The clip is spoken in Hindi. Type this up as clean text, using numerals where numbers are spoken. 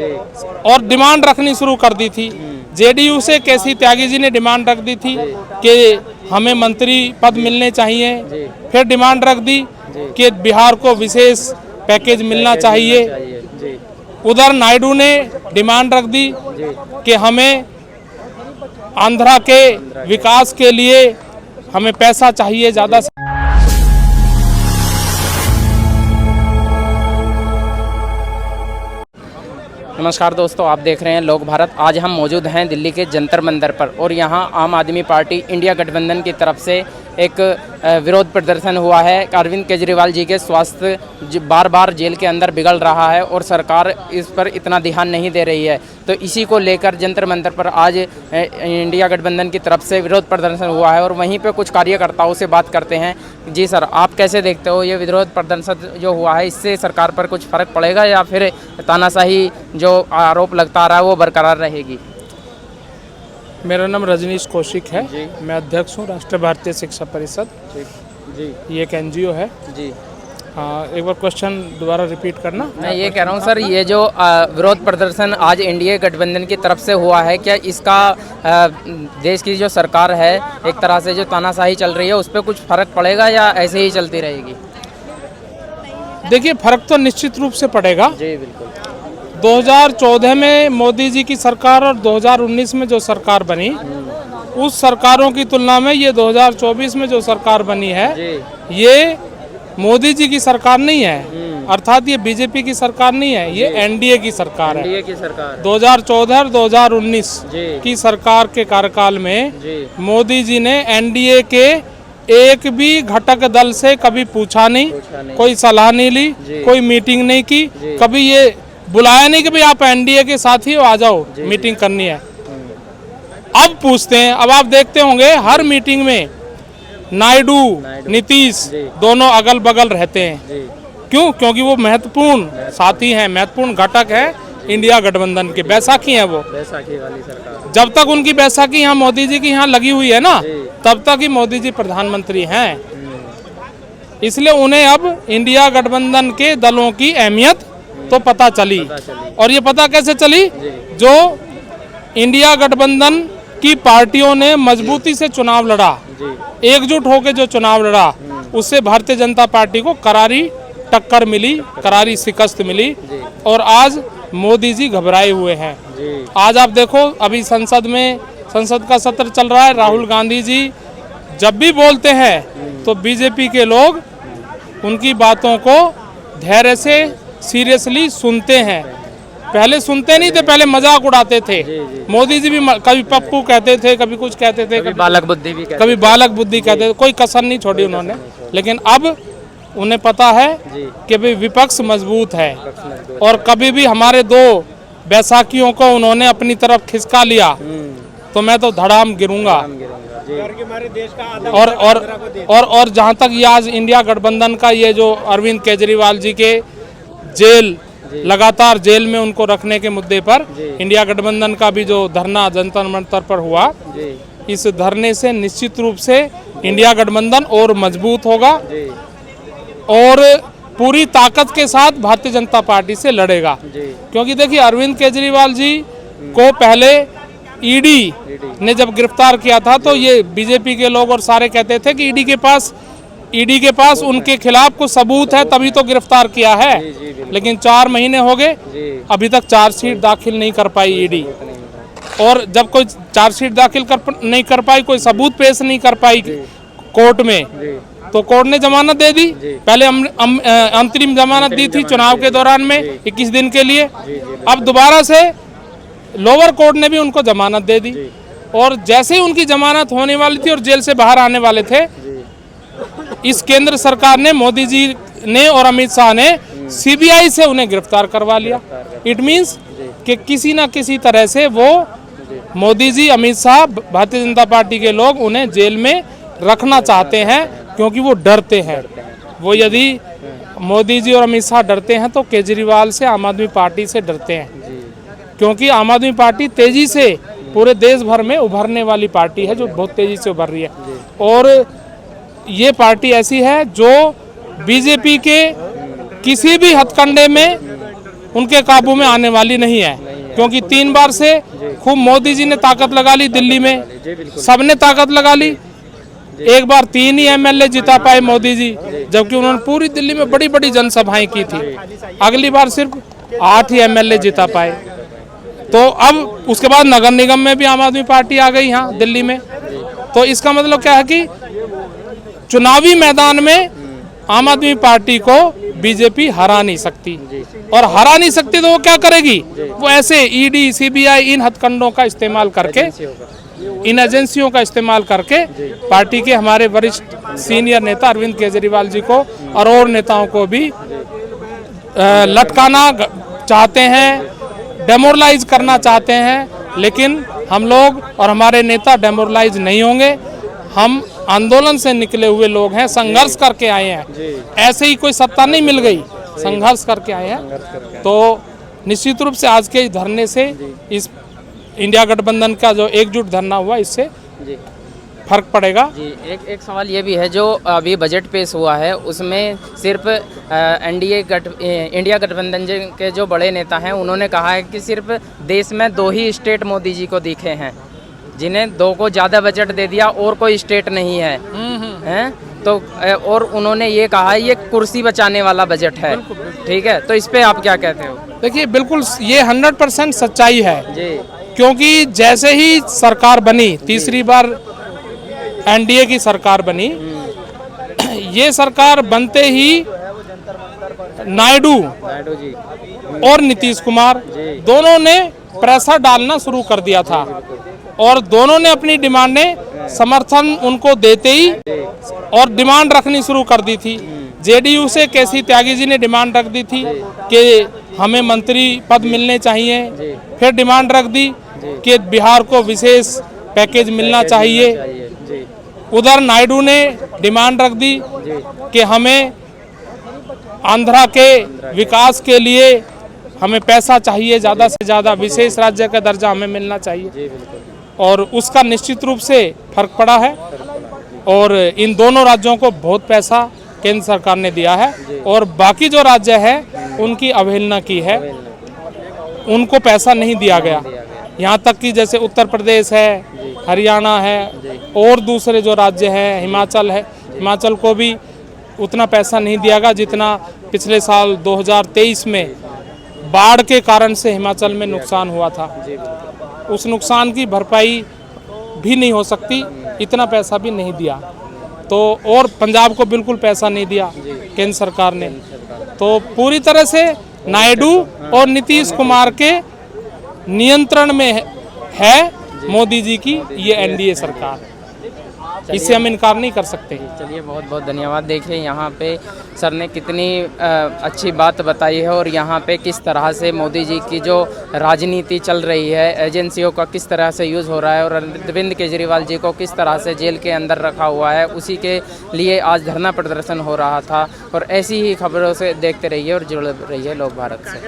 और डिमांड रखनी शुरू कर दी थी। जेडीयू से केसी त्यागी जी ने डिमांड रख दी थी कि हमें मंत्री पद मिलने चाहिए। फिर डिमांड रख दी कि बिहार को विशेष पैकेज मिलना चाहिए। उधर नायडू ने डिमांड रख दी कि हमें आंध्रा के विकास के लिए हमें पैसा चाहिए ज़्यादा। नमस्कार दोस्तों, आप देख रहे हैं लोक भारत। आज हम मौजूद हैं दिल्ली के जंतर मंतर पर और यहाँ आम आदमी पार्टी इंडिया गठबंधन की तरफ से एक विरोध प्रदर्शन हुआ है। अरविंद केजरीवाल जी के स्वास्थ्य बार बार जेल के अंदर बिगड़ रहा है और सरकार इस पर इतना ध्यान नहीं दे रही है, तो इसी को लेकर जंतर मंतर पर आज इंडिया गठबंधन की तरफ से विरोध प्रदर्शन हुआ है और वहीं पे कुछ कार्यकर्ताओं से बात करते हैं। जी सर, आप कैसे देखते हो ये विरोध प्रदर्शन जो हुआ है, इससे सरकार पर कुछ फर्क पड़ेगा या फिर तानाशाही जो आरोप लगता आ रहा है वो बरकरार रहेगी? मेरा नाम रजनीश कौशिक है। मैं अध्यक्ष हूँ राष्ट्रीय भारतीय शिक्षा परिषद। जी, ये एक एनजीओ है। जी एक बार क्वेश्चन दोबारा रिपीट करना। मैं ये कह रहा हूँ सर, ये जो विरोध प्रदर्शन आज इंडिया गठबंधन की तरफ से हुआ है, क्या इसका देश की जो सरकार है एक तरह से जो तानाशाही चल रही है उस पर कुछ फर्क पड़ेगा या ऐसे ही चलती रहेगी? देखिए, फर्क तो निश्चित रूप से पड़ेगा। जी बिल्कुल। 2014 में मोदी जी की सरकार और 2019 में जो सरकार बनी, उस सरकारों की तुलना में ये 2024 में जो सरकार बनी है ये मोदी जी की सरकार नहीं है, अर्थात ये बीजेपी की सरकार नहीं है, ये एनडीए की सरकार है। एनडीए की सरकार 2014 और 2019 की सरकार के कार्यकाल में मोदी जी ने एनडीए के एक भी घटक दल से कभी पूछा नहीं, कोई सलाह नहीं ली, कोई मीटिंग नहीं की, कभी ये बुलाया नहीं कि भाई आप एनडीए के साथी हो, आ जाओ मीटिंग करनी है। अब पूछते हैं। अब आप देखते होंगे हर मीटिंग में नायडू नीतीश दोनों अगल बगल रहते हैं। क्यों? क्योंकि वो महत्वपूर्ण साथी हैं, महत्वपूर्ण घटक है इंडिया गठबंधन के। बैसाखी है वो, बैसाखी वाली सरकार। जब तक उनकी बैसाखी यहाँ मोदी जी की यहाँ लगी हुई है ना, तब तक ही मोदी जी प्रधानमंत्री हैं। इसलिए उन्हें अब इंडिया गठबंधन के दलों की अहमियत तो पता चली। और ये पता कैसे चली? जो इंडिया गठबंधन की पार्टियों ने मजबूती से चुनाव लड़ा, एकजुट होकर जो चुनाव लड़ा, उससे भारतीय जनता पार्टी को करारी टक्कर मिली, करारी शिकस्त मिली और आज मोदी जी घबराए हुए हैं। आज आप देखो, अभी संसद का सत्र चल रहा है। राहुल गांधी जी जब भी बोलते हैं तो बीजेपी के लोग उनकी बातों को धैर्य से सीरियसली सुनते हैं। पहले सुनते नहीं थे, पहले मजाक उड़ाते थे। मोदी जी भी कभी पप्पू कहते थे, कभी कुछ कहते थे, कभी बालक बुद्धि कहते थे। कोई कसर नहीं छोड़ी उन्होंने। लेकिन अब उन्हें पता है कि भाई विपक्ष मजबूत है और कभी भी हमारे दो बैसाखियों को उन्होंने अपनी तरफ खिसका लिया तो मैं तो धड़ाम गिरूंगा। और जहाँ तक ये आज इंडिया गठबंधन का ये जो अरविंद केजरीवाल जी के जेल, लगातार जेल में उनको रखने के मुद्दे पर इंडिया गठबंधन का भी जो धरना जंतर मंतर पर हुआ, इस धरने से निश्चित रूप से इंडिया गठबंधन और मजबूत होगा और पूरी ताकत के साथ भारतीय जनता पार्टी से लड़ेगा। क्योंकि देखिए, अरविंद केजरीवाल जी को पहले ईडी ने जब गिरफ्तार किया था तो ये बीजेपी के लोग और सारे कहते थे कि ईडी के पास उनके खिलाफ कुछ सबूत है तभी तो गिरफ्तार किया है। लेकिन 4 महीने हो गए, अभी तक चार्जशीट दाखिल नहीं कर पाई ईडी। और जब कोई चार्जशीट दाखिल नहीं कर पाई, कोई सबूत पेश नहीं कर पाई कोर्ट में, तो कोर्ट ने जमानत दे दी। पहले अंतरिम जमानत दी थी चुनाव के दौरान में 21 दिन के लिए। अब दोबारा से लोअर कोर्ट ने भी उनको जमानत दे दी और जैसे ही उनकी जमानत होने वाली थी और जेल से बाहर आने वाले थे, इस केंद्र सरकार ने, मोदी जी ने और अमित शाह ने सीबीआई से उन्हें गिरफ्तार करवा लिया। इट मीन्स कि किसी ना किसी तरह से वो मोदी जी, अमित शाह, भारतीय जनता पार्टी के लोग उन्हें जेल में रखना चाहते हैं क्योंकि वो डरते हैं। वो यदि मोदी जी और अमित शाह डरते हैं तो केजरीवाल से, आम आदमी पार्टी से डरते हैं। क्योंकि आम आदमी पार्टी तेजी से पूरे देश भर में उभरने वाली पार्टी है, जो बहुत तेजी से उभर रही है। और ये पार्टी ऐसी है जो बीजेपी के किसी भी हथकंडे में उनके काबू में आने वाली नहीं है, क्योंकि 3 बार से खूब मोदी जी ने ताकत लगा ली दिल्ली में, सबने ताकत लगा ली। एक बार 3 ही एमएलए जिता पाए मोदी जी, जबकि उन्होंने पूरी दिल्ली में बड़ी बड़ी जनसभाएं की थी। अगली बार सिर्फ 8 ही एमएलए जिता पाए। तो अब उसके बाद नगर निगम में भी आम आदमी पार्टी आ गई यहाँ दिल्ली में। तो इसका मतलब क्या है कि चुनावी मैदान में आम आदमी पार्टी को बीजेपी हरा नहीं सकती, और हरा नहीं सकती तो वो क्या करेगी, वो ऐसे ईडी सीबीआई इन हथकंडों का इस्तेमाल करके, इन एजेंसियों का इस्तेमाल करके पार्टी के हमारे वरिष्ठ सीनियर नेता अरविंद केजरीवाल जी को और नेताओं को भी लटकाना चाहते हैं, डेमोरलाइज करना चाहते हैं। लेकिन हम लोग और हमारे नेता डेमोरलाइज नहीं होंगे। हम आंदोलन से निकले हुए लोग हैं, संघर्ष करके आए हैं। ऐसे ही कोई सत्ता नहीं मिल गई, संघर्ष करके आए हैं। तो निश्चित रूप से आज के इस धरने से, इस इंडिया गठबंधन का जो एकजुट धरना हुआ, इससे फर्क पड़ेगा। जी, एक सवाल ये भी है, जो अभी बजट पेश हुआ है उसमें सिर्फ इंडिया गठबंधन के जो बड़े नेता हैं उन्होंने कहा है कि सिर्फ देश में 2 ही स्टेट मोदी जी को दिखे हैं, जिन्हें 2 को ज़्यादा बजट दे दिया, और कोई स्टेट नहीं है, हैं? तो और उन्होंने ये कहा ये कुर्सी बचाने वाला बजट है। ठीक है, तो इस पे आप क्या कहते हो? देखिए, बिल्कुल ये 100% सच्चाई है जी, क्योंकि जैसे ही सरकार बनी, तीसरी बार एनडीए की सरकार बनी, ये सरकार बनते ही नायडू जी, और नीतीश कुमार दोनों ने प्रेशर डालना शुरू कर दिया था, और दोनों ने अपनी डिमांडें समर्थन उनको देते ही और डिमांड रखनी शुरू कर दी थी। जेडीयू से केसी त्यागी जी ने डिमांड रख दी थी कि हमें मंत्री पद मिलने चाहिए, फिर डिमांड रख दी कि बिहार को विशेष पैकेज मिलना चाहिए। उधर नायडू ने डिमांड रख दी कि हमें आंध्रा के विकास के लिए हमें पैसा चाहिए, ज़्यादा से ज़्यादा विशेष राज्य का दर्जा हमें मिलना चाहिए, और उसका निश्चित रूप से फर्क पड़ा है। और इन दोनों राज्यों को बहुत पैसा केंद्र सरकार ने दिया है, और बाकी जो राज्य हैं उनकी अवहेलना की है, उनको पैसा नहीं दिया गया। यहाँ तक कि जैसे उत्तर प्रदेश है, हरियाणा है, और दूसरे जो राज्य हैं, हिमाचल है, हिमाचल को भी उतना पैसा नहीं दिया गया जितना पिछले साल 2023 में बाढ़ के कारण से हिमाचल में नुकसान हुआ था। उस नुकसान की भरपाई भी नहीं हो सकती, इतना पैसा भी नहीं दिया। तो और पंजाब को बिल्कुल पैसा नहीं दिया केंद्र सरकार ने। तो पूरी तरह से नायडू और नीतीश कुमार के नियंत्रण में है मोदी जी की ये एनडीए सरकार, इससे हम इनकार नहीं कर सकते। चलिए, बहुत बहुत धन्यवाद। देखिए यहाँ पे सर ने कितनी अच्छी बात बताई है, और यहाँ पे किस तरह से मोदी जी की जो राजनीति चल रही है, एजेंसियों का किस तरह से यूज़ हो रहा है, और अरविंद केजरीवाल जी को किस तरह से जेल के अंदर रखा हुआ है, उसी के लिए आज धरना प्रदर्शन हो रहा था। और ऐसी ही खबरों से देखते रहिए और जुड़े रहिए लोक भारत से।